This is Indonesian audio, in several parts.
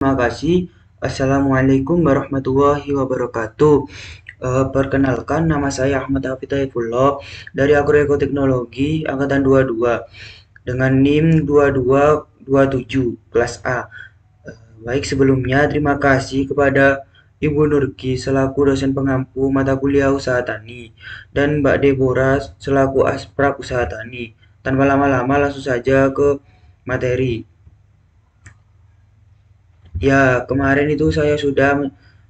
Terima kasih. Assalamualaikum warahmatullahi wabarakatuh. Perkenalkan, nama saya Ahmad Hafid Taifullah dari Agroekoteknologi Angkatan 22 dengan NIM 2227 kelas A. Baik, sebelumnya terima kasih kepada Ibu Nurki selaku dosen pengampu mata kuliah usaha tani dan Mbak Deborah selaku asprak usaha tani. Tanpa lama-lama langsung saja ke materi. Ya, kemarin itu saya sudah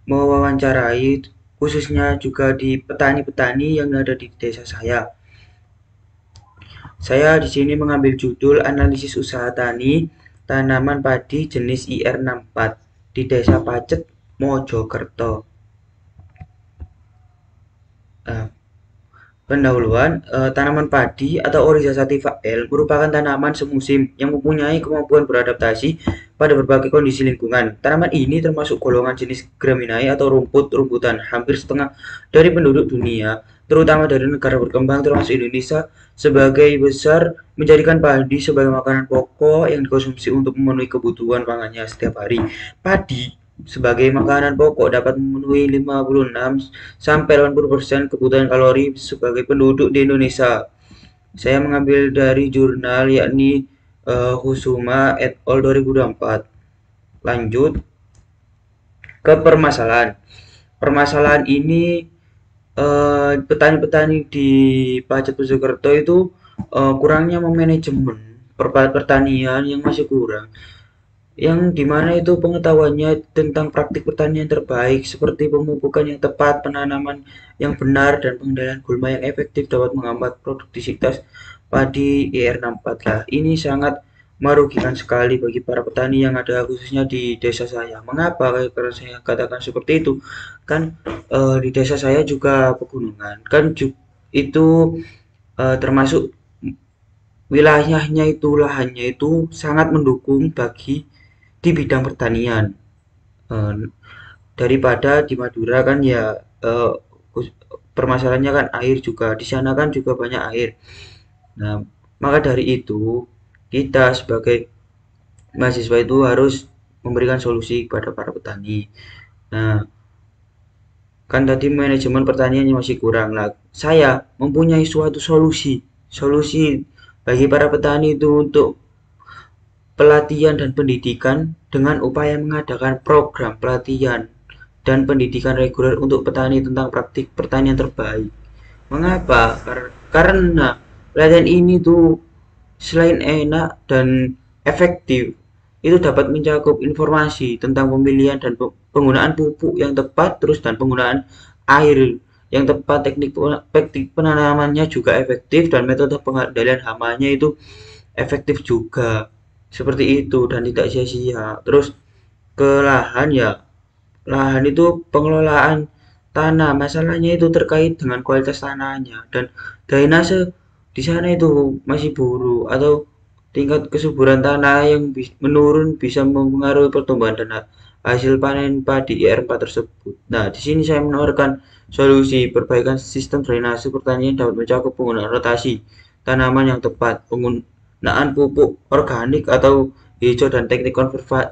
mewawancarai khususnya juga di petani-petani yang ada di desa saya. Saya di sini mengambil judul analisis usaha tani tanaman padi jenis IR64 di Desa Pacet, Mojokerto. Nah, pendahuluan, tanaman padi atau Oryza sativa L merupakan tanaman semusim yang mempunyai kemampuan beradaptasi pada berbagai kondisi lingkungan. Tanaman ini termasuk golongan jenis Gramineae atau rumput-rumputan. Hampir setengah dari penduduk dunia, terutama dari negara berkembang termasuk Indonesia, sebagai besar menjadikan padi sebagai makanan pokok yang dikonsumsi untuk memenuhi kebutuhan pangannya setiap hari. Padi sebagai makanan pokok dapat memenuhi 56 sampai 80% kebutuhan kalori sebagai penduduk di Indonesia. Saya mengambil dari jurnal yakni Husuma et al. 2024. Lanjut ke permasalahan. Permasalahan ini petani-petani di Pacet Mojokerto itu kurangnya manajemen pertanian yang masih kurang, yang dimana itu pengetahuannya tentang praktik pertanian terbaik seperti pemupukan yang tepat, penanaman yang benar, dan pengendalian gulma yang efektif dapat menghambat produktivitas padi IR64. Lah, ini sangat merugikan sekali bagi para petani yang ada khususnya di desa saya. Mengapa? Karena saya katakan seperti itu. Kan di desa saya juga pegunungan. Kan itu termasuk wilayahnya itu lahannya itu sangat mendukung bagi di bidang pertanian. Eh, Daripada di Madura kan ya eh, permasalahannya kan air juga. Di sana kan juga banyak air. Nah, maka dari itu kita sebagai mahasiswa itu harus memberikan solusi kepada para petani. Nah, kan tadi manajemen pertaniannya masih kurang lah. Saya mempunyai suatu solusi. Solusi bagi para petani itu untuk pelatihan dan pendidikan dengan upaya mengadakan program pelatihan dan pendidikan reguler untuk petani tentang praktik pertanian terbaik. Mengapa? Karena pelatihan ini tuh selain enak dan efektif, itu dapat mencakup informasi tentang pemilihan dan penggunaan pupuk yang tepat, terus dan penggunaan air yang tepat, teknik penanamannya juga efektif, dan metode pengendalian hamanya itu efektif juga. Seperti itu dan tidak sia-sia. Terus ke lahan ya, lahan itu pengelolaan tanah. Masalahnya itu terkait dengan kualitas tanahnya dan drainase di sana itu masih buruk atau tingkat kesuburan tanah yang menurun bisa mempengaruhi pertumbuhan dan hasil panen padi IR4 tersebut. Nah, di sini saya menawarkan solusi perbaikan sistem drainase pertanian dapat mencakup penggunaan rotasi tanaman yang tepat, penggunaan pupuk organik atau hijau dan teknik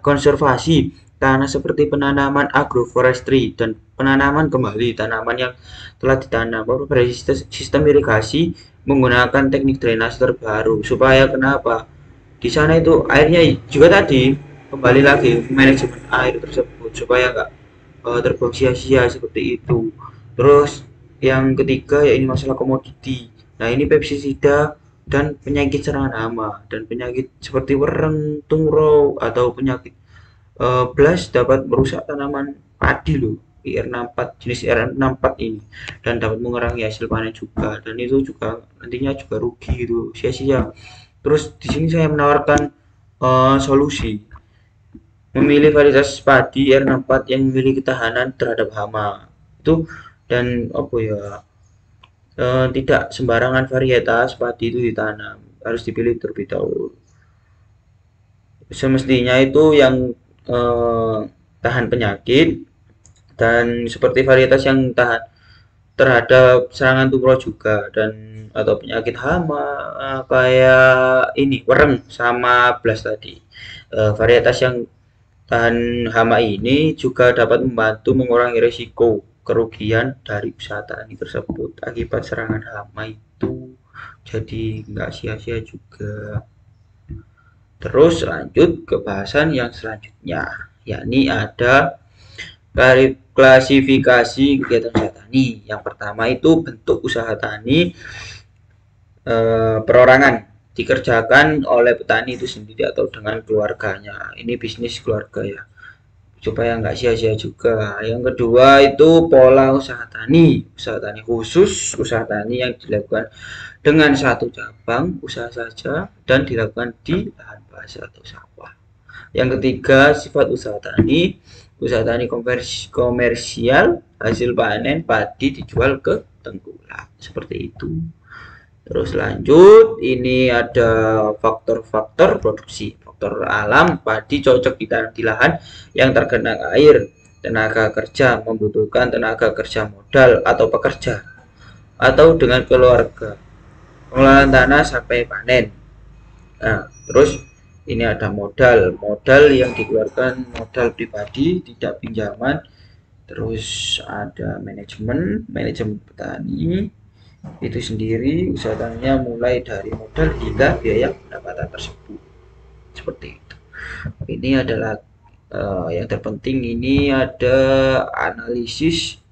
konservasi tanah seperti penanaman agroforestry dan penanaman kembali tanaman yang telah ditanam. Beberapa sistem irigasi menggunakan teknik drainase terbaru supaya kenapa di sana itu airnya juga tadi kembali lagi manajemen air tersebut supaya nggak terbuang sia-sia seperti itu. Terus yang ketiga ya ini masalah komoditi. Nah, ini pestisida dan penyakit serangan hama dan penyakit seperti wereng, tungro atau penyakit Blast dapat merusak tanaman padi loh, IR64 jenis IR64 ini, dan dapat mengurangi hasil panen juga, dan itu juga nantinya juga rugi gitu, sia-sia. Terus di sini saya menawarkan solusi memilih varietas padi IR64 yang memiliki ketahanan terhadap hama itu, dan apa ya, tidak sembarangan varietas padi itu ditanam, harus dipilih terlebih dahulu. Semestinya itu yang tahan penyakit dan seperti varietas yang tahan terhadap serangan tumor juga dan atau penyakit hama kayak ini wereng sama blast tadi. Varietas yang Tahan hama ini juga dapat membantu mengurangi risiko kerugian dari usaha tani tersebut akibat serangan hama itu. Jadi nggak sia-sia juga. Terus lanjut ke bahasan yang selanjutnya, yakni ada klasifikasi kegiatan usaha tani. Yang pertama itu bentuk usaha tani perorangan, dikerjakan oleh petani itu sendiri atau dengan keluarganya. Ini bisnis keluarga ya, supaya nggak sia-sia juga. Yang kedua itu pola usaha tani khusus, usaha tani yang dilakukan dengan satu cabang usaha saja dan dilakukan di lahan basah atau sawah. Yang ketiga, sifat usaha tani komersial, hasil panen padi dijual ke tengkulak, seperti itu. Terus lanjut, ini ada faktor-faktor produksi. Faktor alam, padi cocok ditanam di lahan yang tergenang air. Tenaga kerja membutuhkan tenaga kerja modal atau pekerja atau dengan keluarga. Pengelolaan tanah sampai panen. Nah, terus ini ada modal yang dikeluarkan modal pribadi, tidak pinjaman. Terus ada manajemen petani itu sendiri, usaha taninya mulai dari modal hingga biaya pendapatan tersebut, seperti itu. Ini adalah yang terpenting, ini ada analisis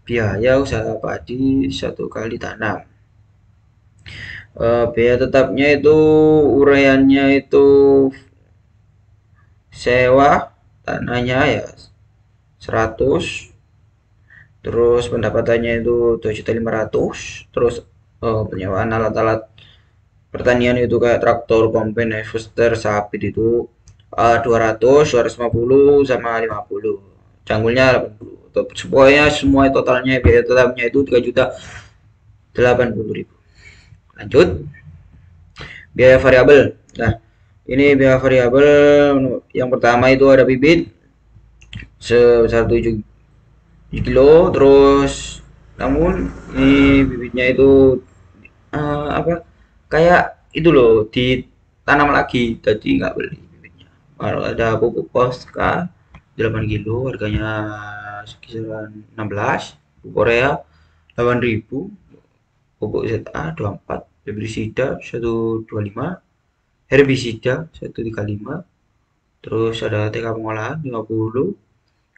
biaya usaha padi satu kali tanam. Biaya tetapnya itu uraiannya itu sewa tanahnya ya 100, terus pendapatannya itu 2.500.000, terus penyewaan alat-alat pertanian itu kayak traktor, kombine, harvester, sabit itu 200, 250 sama 50, canggulnya 80. Semua totalnya biaya tetapnya itu 3.080.000. Lanjut, biaya variabel. Nah, ini biaya variabel yang pertama itu ada bibit sebesar 7 kilo, terus namun ini bibitnya itu kayak itu loh, ditanam lagi, jadi nggak beli bibitnya. Kalau ada pupuk Posca 8 kilo, harganya sekisaran 16, pupuk Korea 8.000, pupuk ZA 24, herbisida 125, herbisida 135, terus ada TK pengolahan 50,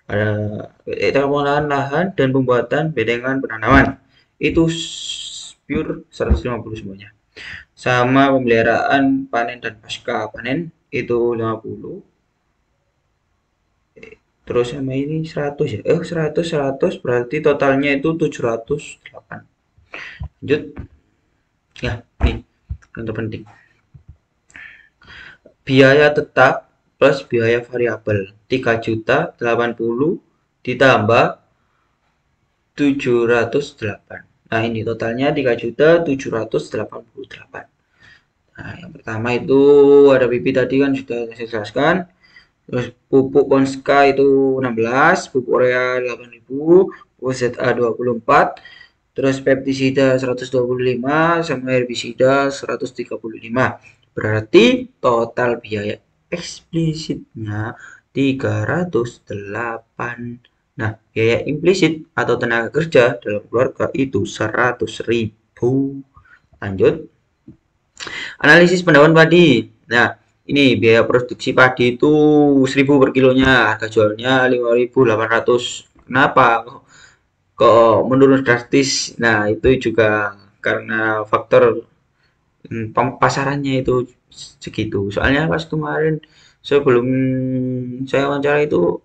ada pengolahan lahan dan pembuatan bedengan penanaman itu pure 150 semuanya, sama pemeliharaan panen dan pasca panen itu 50, terus sama ini 100 ya, 100 berarti totalnya itu 708. Lanjut ya, nih yang terpenting, biaya tetap plus biaya variabel 3.080 ditambah 708. Nah, ini totalnya 3.788. Nah, yang pertama itu ada bibit tadi kan sudah saya jelaskan. Terus pupuk Ponska itu 16, pupuk Korea 8.000, pupuk ZA 24, terus pestisida 125 sama herbisida 135. Berarti total biaya eksplisitnya 308. Nah, biaya implisit atau tenaga kerja dalam keluarga itu 100.000. Lanjut, analisis pendapat padi. Nah, ini biaya produksi padi itu 1.000 per kilonya, harga jualnya 5.800. Kenapa kok menurun drastis? Nah, itu juga karena faktor pasarannya itu segitu. Soalnya pas kemarin sebelum saya wawancara itu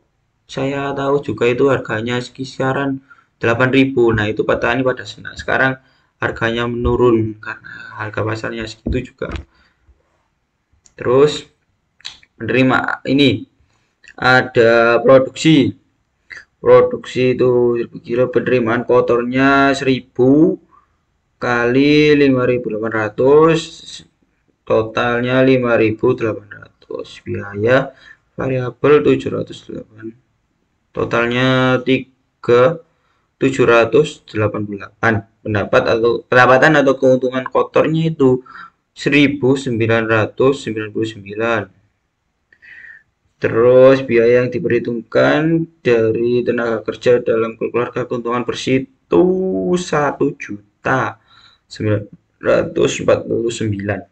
saya tahu juga itu harganya sekisaran 8.000. Nah, itu petani pada senang. Sekarang harganya menurun karena harga pasarnya segitu juga. Terus menerima ini ada produksi itu kira penerimaan kotornya 1.000 kali 5.800, totalnya 5.800, biaya variabel 708, totalnya 3.788. Pendapatan atau keuntungan kotornya itu 1.999. Terus biaya yang diperhitungkan dari tenaga kerja dalam keluarga keuntungan bersih itu 1.949.000.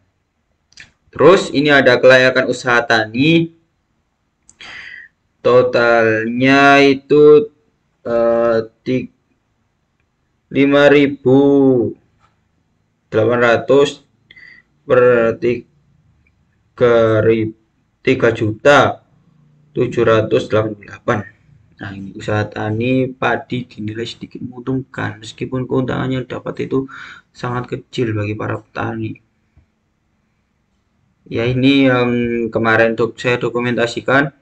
Terus ini ada kelayakan usaha tani, totalnya itu eh, 5.800 per 3.788. Nah, ini usaha tani padi dinilai sedikit menguntungkan meskipun keuntungan yang dapat itu sangat kecil bagi para petani. Ya, ini yang kemarin saya dokumentasikan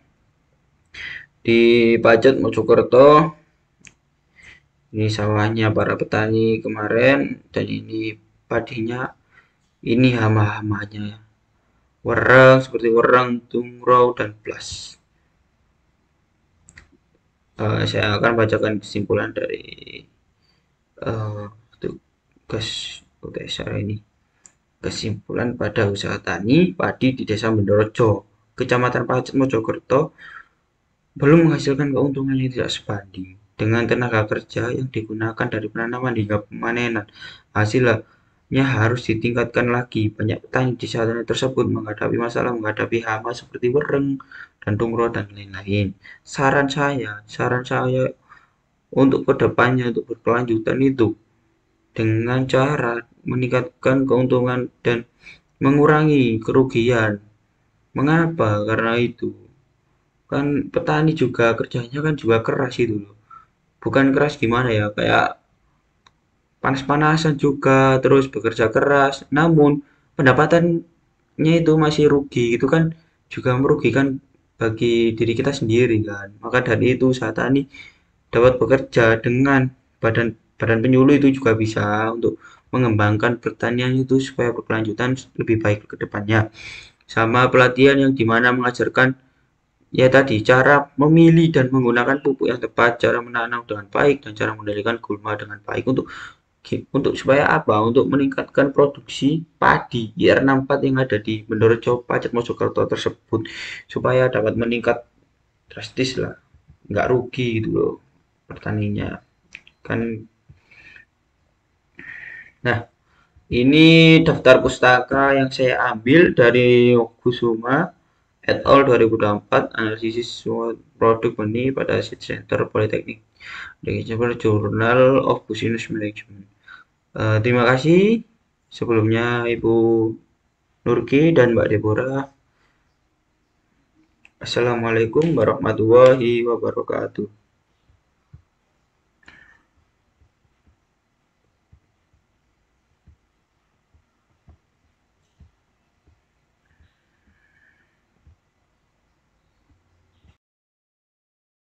di Pacet Mojokerto. Ini sawahnya para petani kemarin dan ini padinya, ini hama-hamanya ya. Wereng seperti wereng, tungrau dan blas. Saya akan bacakan kesimpulan dari tugas UTSR ini. Kesimpulan pada usaha tani padi di Desa Bendorojo, Kecamatan Pacet, Mojokerto, belum menghasilkan keuntungan yang tidak sebanding dengan tenaga kerja yang digunakan dari penanaman hingga pemanenan. Hasilnya harus ditingkatkan lagi. Banyak petani di desa tersebut menghadapi masalah menghadapi hama seperti wereng dan tungro dan lain-lain. Saran saya untuk kedepannya untuk berkelanjutan itu dengan cara meningkatkan keuntungan dan mengurangi kerugian. Mengapa? Karena itu kan petani juga kerjanya kan juga keras itu loh. Bukan keras gimana ya, kayak panas-panasan juga, terus bekerja keras, namun pendapatannya itu masih rugi, itu kan juga merugikan bagi diri kita sendiri kan. Maka dari itu usaha tani dapat bekerja dengan badan badan penyuluh itu juga bisa untuk mengembangkan pertanian itu supaya berkelanjutan lebih baik ke depannya. Sama pelatihan yang dimana mengajarkan ya tadi cara memilih dan menggunakan pupuk yang tepat, cara menanam dengan baik dan cara mengendalikan gulma dengan baik untuk supaya apa? Untuk meningkatkan produksi padi IR64 yang ada di Bendorojo, Pacet, Mojokerto tersebut supaya dapat meningkat drastis lah, nggak rugi gitu loh pertaniannya kan. Nah, ini daftar pustaka yang saya ambil dari Kusuma et al. 2024, analisis produk benih pada Seed Center Politeknik Journal of Business Management. Terima kasih sebelumnya Ibu Nurki dan Mbak Deborah. Assalamualaikum warahmatullahi wabarakatuh.